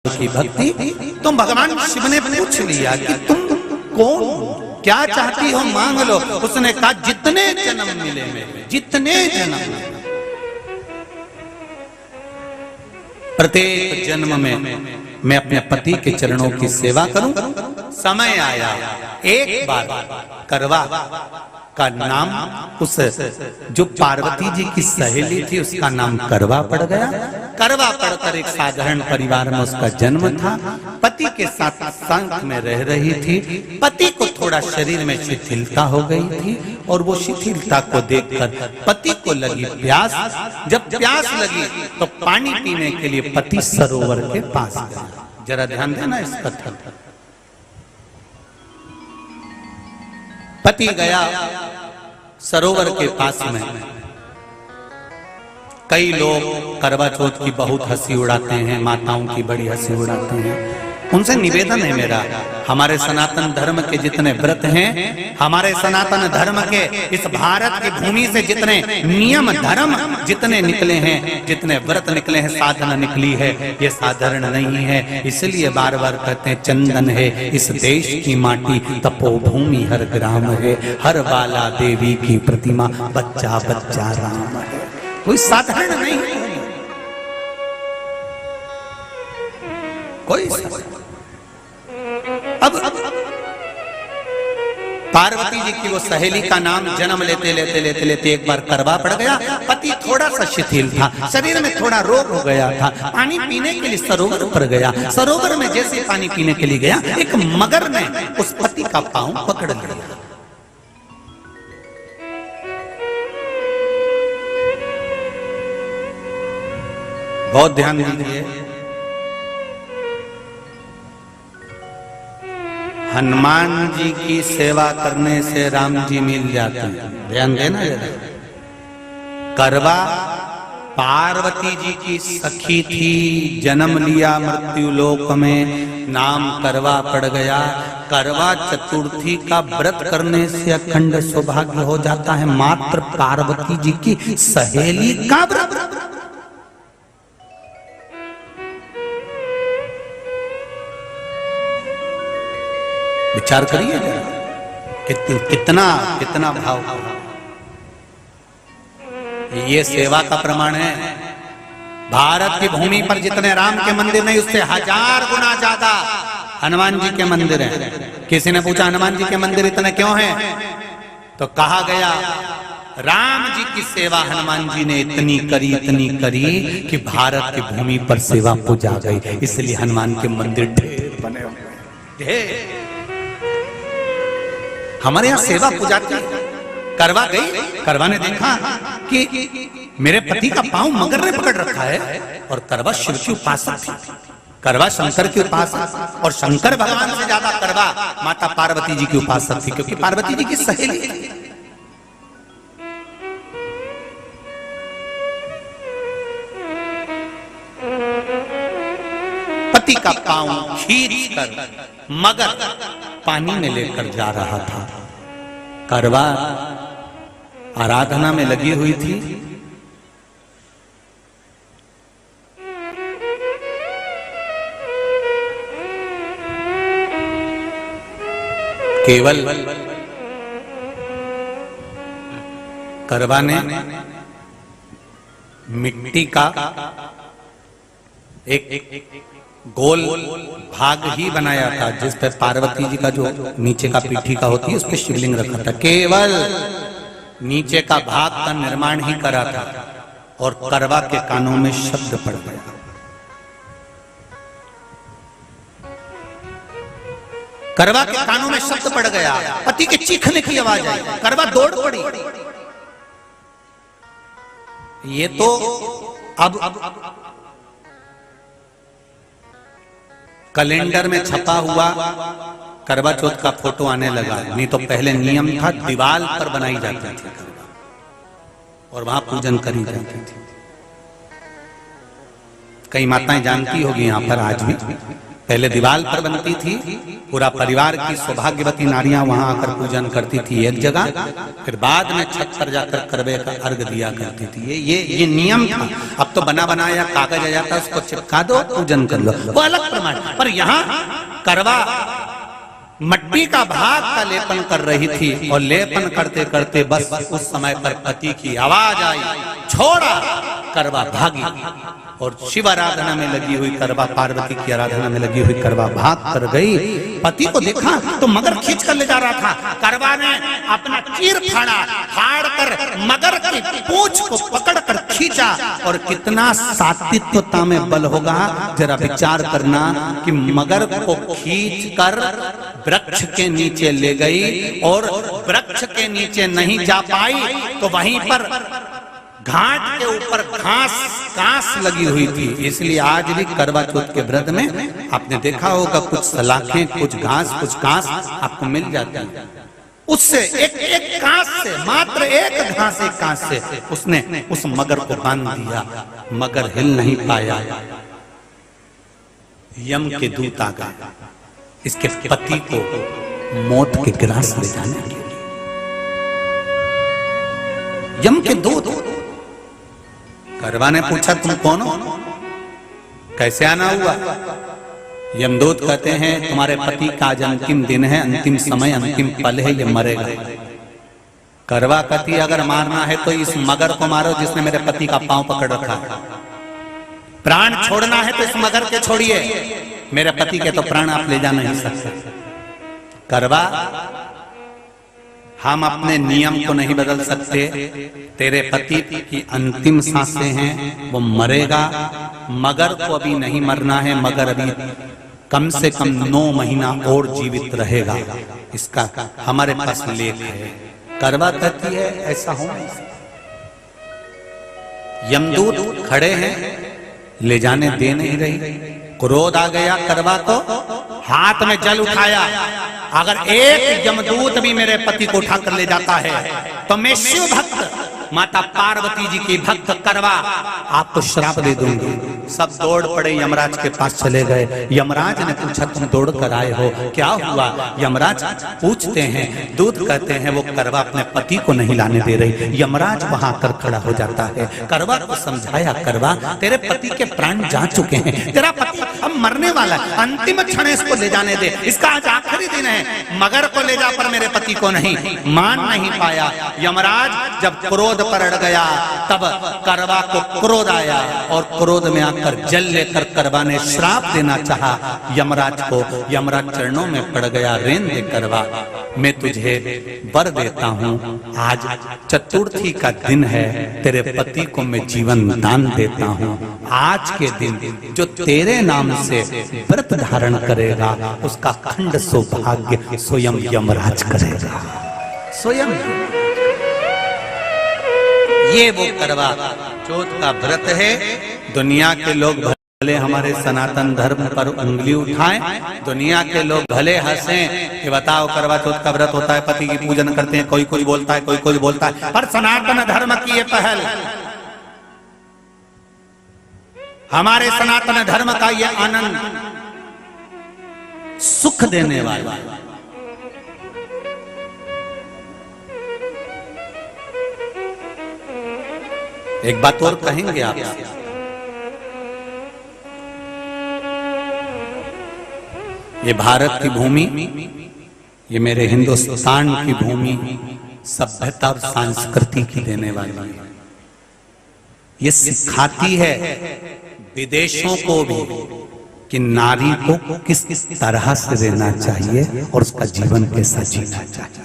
की भक्ति। तो भगवान शिव ने पूछ लिया कि तुम कौन, क्या चाहती हो मांग लो। उसने कहा जितने जन्म मिले मेरे, जितने जन्म, प्रत्येक जन्म में मैं अपने पति के चरणों की सेवा करूं। समय आया एक बार करवा का नाम, उस जो पार्वती जी की सहेली थी उसका नाम करवा पड़ गया। करवा पड़कर एक साधारण परिवार में उसका जन्म था। पति के साथ संग में रह रही थी। पति को थोड़ा शरीर में शिथिलता हो गई थी और वो शिथिलता को देखकर पति को लगी प्यास। जब प्यास लगी तो पानी पीने के लिए पति सरोवर के पास गया। जरा ध्यान देना इस कथन। पति गया सरोवर के पास में। कई लोग करवा चौथ की बहुत हंसी उड़ाते हैं, माताओं की बड़ी हंसी उड़ाते हैं। उनसे निवेदन है मेरा, हमारे सनातन धर्म के जितने व्रत हैं, हमारे सनातन धर्म के इस भारत की भूमि से जितने नियम धर्म जितने निकले हैं, जितने व्रत निकले हैं, साधना निकली है, ये साधारण नहीं है। इसलिए बार बार कहते हैं चंदन है इस देश की माटी, तपोभूमि हर ग्राम है, हर बाला देवी की प्रतिमा, बच्चा बच्चा राम है। कोई साधारण नहीं है, कोई अब पार्वती जी की वो सहेली का नाम जन्म लेते लेते लेते लेते एक बार करवा पड़ गया। पति थोड़ा सा शिथिल था, शरीर में थोड़ा रोग हो गया था। पानी पीने के लिए सरोवर पर गया। सरोवर में जैसे पानी पीने के लिए गया, एक मगर ने उस पति का पांव पकड़ लिया। बहुत ध्यान दीजिए, हनुमान जी की सेवा करने से राम जी मिल जाते हैं। ध्यान देना जरा। करवा पार्वती जी की सखी थी, जन्म लिया मृत्यु लोक में, नाम करवा पड़ गया। करवा चतुर्थी का व्रत करने से अखंड सौभाग्य हो जाता है। मात्र पार्वती जी की सहेली का व्रत। विचार करिए कितना कितना भाव। ये सेवा का प्रमाण है। भारत की भूमि पर जितने राम के मंदिर नहीं, उससे 1000 गुना ज्यादा हनुमान जी के मंदिर हैं। किसी ने पूछा हनुमान जी के मंदिर इतने क्यों हैं, तो कहा गया राम जी की सेवा हनुमान जी ने इतनी करी कि भारत की भूमि पर सेवा पूजा गई। इसलिए हनुमान के मंदिर ढेर बने हुए ढेर। हमारे यहाँ सेवा पूजा की। करवा गई, करवा ने देखा कि मेरे पति का पांव मगर ने पकड़ रखा है, और करवा शिव की उपासक थी। करवा शंकर की उपासक, और शंकर भगवान से ज्यादा करवा माता पार्वती जी की उपासक थी, क्योंकि पार्वती जी की सहेली थी। पति का पांव खींच कर मगर पानी में लेकर जा रहा था। करवा आराधना में लगी हुई थी। केवल करवा ने मिट्टी का एक गोल भाग ही बनाया था, जिस पर पार्वती जी का जो नीचे का पीठी का होती है उस पर शिवलिंग रखा था। केवल नीचे का भाग का निर्माण ही करा था, और करवा के कानों में शब्द पड़ गया। करवा के कानों में शब्द पड़ गया, पति के चीखने की आवाज आई। करवा दौड़ पड़ी। ये तो अब कैलेंडर में छपा हुआ करवा चौथ का फोटो आने लगा, नहीं तो पहले नियम था दीवार पर बनाई जाती थी और वहां पूजन करी जाती थी। कई माताएं जानती होगी यहाँ पर आज भी, पहले दीवार पर बनती थी, पूरा परिवार की सौभाग्यवती नारियां वहां आकर पूजन करती थी एक जगह, फिर बाद में छत पर जाकर करवे का अर्घ दिया करती थी। ये नियम था। अब तो बना बनाया कागज आ जाता, उसको चिपका दो, पूजन कर लो, वो अलग प्रमाण। पर यहाँ करवा मट्टी का भाग का लेपन कर रही थी, और लेपन करते करते बस उस समय पर पति की आवाज आई, छोड़ा, करवा भागी। और शिव आराधना में लगी हुई करवा, पार्वती की आराधना में लगी हुई करवा भाग कर गई। पति को देखा तो मगर खींच कर ले जा रहा था। करवा ने अपना चीर फाड़ा, फाड़ कर मगर की पूंछ को पकड़ कर खींचा। और कितना सात्विकता में बल होगा, जरा विचार करना कि मगर को खींच कर वृक्ष के नीचे ले गई, और वृक्ष के नीचे नहीं जा पाई तो वहीं पर घाट के ऊपर घास लगी हुई थी। इसलिए आज भी करवा चौथ के व्रत में आपने देखा होगा कुछ सलाखें, कुछ घास आपको मिल जाती है। उससे एक घास से, मात्र एक घास, एक घास से उसने उस मगर को बांध दिया। मगर हिल नहीं पाया। यम के दूत आ गए इसके पति को मौत के ग्रास ले जाने के लिए। यम के दूत। करवा ने पूछा तुम कौन हो, कैसे आना हुआ? यमदूत कहते हैं तुम्हारे पति का आज अंतिम दिन है, अंतिम समय, अंतिम पल है, ये मरेगा। करवा कहती अगर मारना है तो इस मगर को मारो जिसने मेरे पति का पांव पकड़ रखा है। प्राण छोड़ना है तो इस मगर के छोड़िए, मेरे पति के तो प्राण आप ले जा नहीं सकते। करवा, हम अपने नियम को नहीं बदल सकते। तेरे पति की अंतिम सांसें हैं, वो मरेगा। मगर को अभी नहीं मरना है, मगर अभी कम से कम 9 महीना और जीवित रहेगा। इसका हमारे पास लेख है। करवा कहती है ऐसा हो नहीं सकता। यमदूत खड़े हैं, ले जाने दे नहीं रही। क्रोध आ गया करवा को, हाथ में जल उठाया। अगर एक यमदूत भी मेरे पति को उठाकर ले जाता है तो मैं शिव भक्त माता पार्वती जी की भक्त करवा आपको श्राप दे दूंगी। सब दौड़ पड़े, यमराज के पास चले गए। यमराज ने पूछा तुम दौड़ कर आए हो, क्या हुआ? यमराज पूछते हैं, दूत कहते हैं वो करवा अपने पति को नहीं लाने दे रही। यमराज वहां कर खड़ा हो जाता है। करवा को समझाया, करवा तेरे पति के प्राण जा चुके हैं, तेरा पति अब मरने वाला है, अंतिम क्षण इसको ले जाने दे, इसका आज आखिरी दिन है। मगर को ले जा पर मेरे पति को नहीं। मान नहीं पाया। यमराज जब क्रोध पर अड़ गया तब करवा को क्रोध आया, और क्रोध में आकर जल लेकर करवा ने श्राप देना चाहा यमराज को। यमराज चरणों में पड़ गया, रेन दे करवा, मैं तुझे वर देता हूं, आज चतुर्थी का दिन है, तेरे पति को मैं जीवन दान देता हूं। आज के दिन जो तेरे नाम से व्रत धारण करेगा उसका खंड सौभाग्य स्वयं यमराज करेगा। स्वयं ये वो करवा चौथ का व्रत है। दुनिया के लोग भले हमारे सनातन धर्म पर उंगली उठाएं, दुनिया के लोग भले हंसें कि बताओ करवा चौथ का व्रत होता है, पति की पूजन करते हैं, कोई कुछ बोलता है, कोई कुछ बोलता है, पर सनातन धर्म की ये पहल, हमारे सनातन धर्म का ये आनंद, सुख देने वाला। एक बात और कहेंगे आप, ये भारत की भूमि, ये मेरे हिंदुस्तान की भूमि सभ्यता और संस्कृति की देने वाली है। ये सिखाती है विदेशों को भी कि नारी को किस तरह से रहना चाहिए और उसका जीवन कैसा जीना चाहिए।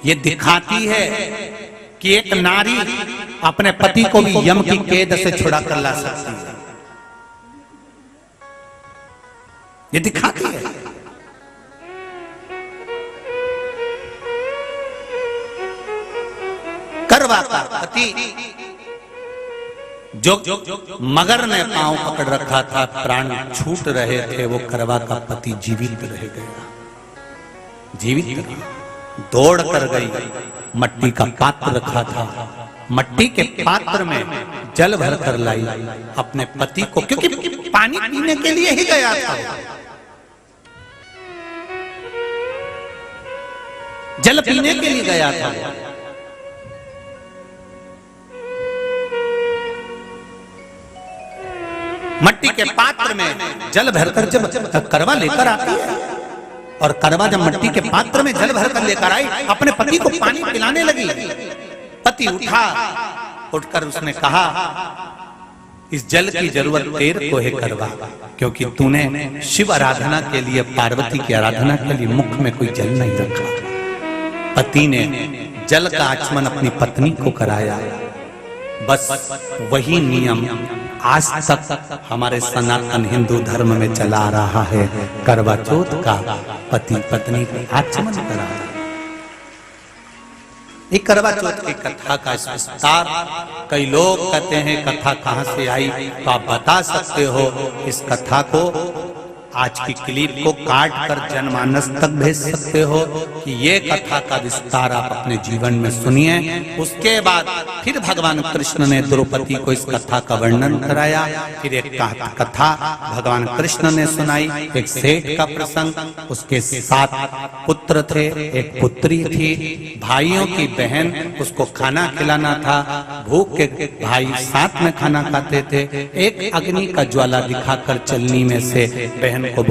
ये दिखाती है कि एक नारी अपने पति को भी यम की कैद से छुड़ा कर ला सकती है। ये दिखाती है। करवा का पति जो मगर ने पांव पकड़ रखा था, प्राण छूट रहे थे, वो करवा का पति जीवित रह गया। जीवित दौड़ कर गई, मट्टी का पात्र रखा था, मट्टी के पात्र में जल भर कर लाई अपने पति को, क्योंकि पानी पीने के लिए ही गया था, जल पीने के लिए गया था। मट्टी के पात्र में जल भरकर जब करवा लेकर आती है, और करवा जब मट्टी के पात्र में जल भरकर लेकर आई, अपने पति को पानी पिलाने लगी। पति उठा, उठकर उसने कहा, इस जल की जरूरत तेरे को है करवा, क्योंकि तूने शिव आराधना के लिए, पार्वती की आराधना के लिए मुख में कोई जल नहीं रखा। पति ने जल का आचमन अपनी पत्नी को कराया। बस वही नियम आज तक हमारे सनातन हिंदू धर्म में चला आ रहा है। करवा चौथ का पति पत्नी को आचमन करा। एक करवा चौथ की कथा का विस्तार, कई लोग कहते हैं कथा कहां से आई, तो आप बता सकते हो इस कथा को, आज की क्लिप को काट कर जनमानस तक भेज सकते हो कि ये कथा का विस्तार आप अपने जीवन में सुनिए। उसके बाद फिर भगवान कृष्ण ने द्रौपदी को इस कथा का वर्णन कराया। फिर एक कथा भगवान कृष्ण ने सुनाई, एक सेठ का प्रसंग, उसके 7 पुत्र थे, एक पुत्री थी, भाइयों की बहन, उसको खाना खिलाना था, भूख के भाई साथ में खाना खाते थे। एक अग्नि का ज्वाला दिखाकर चलनी में से बहन को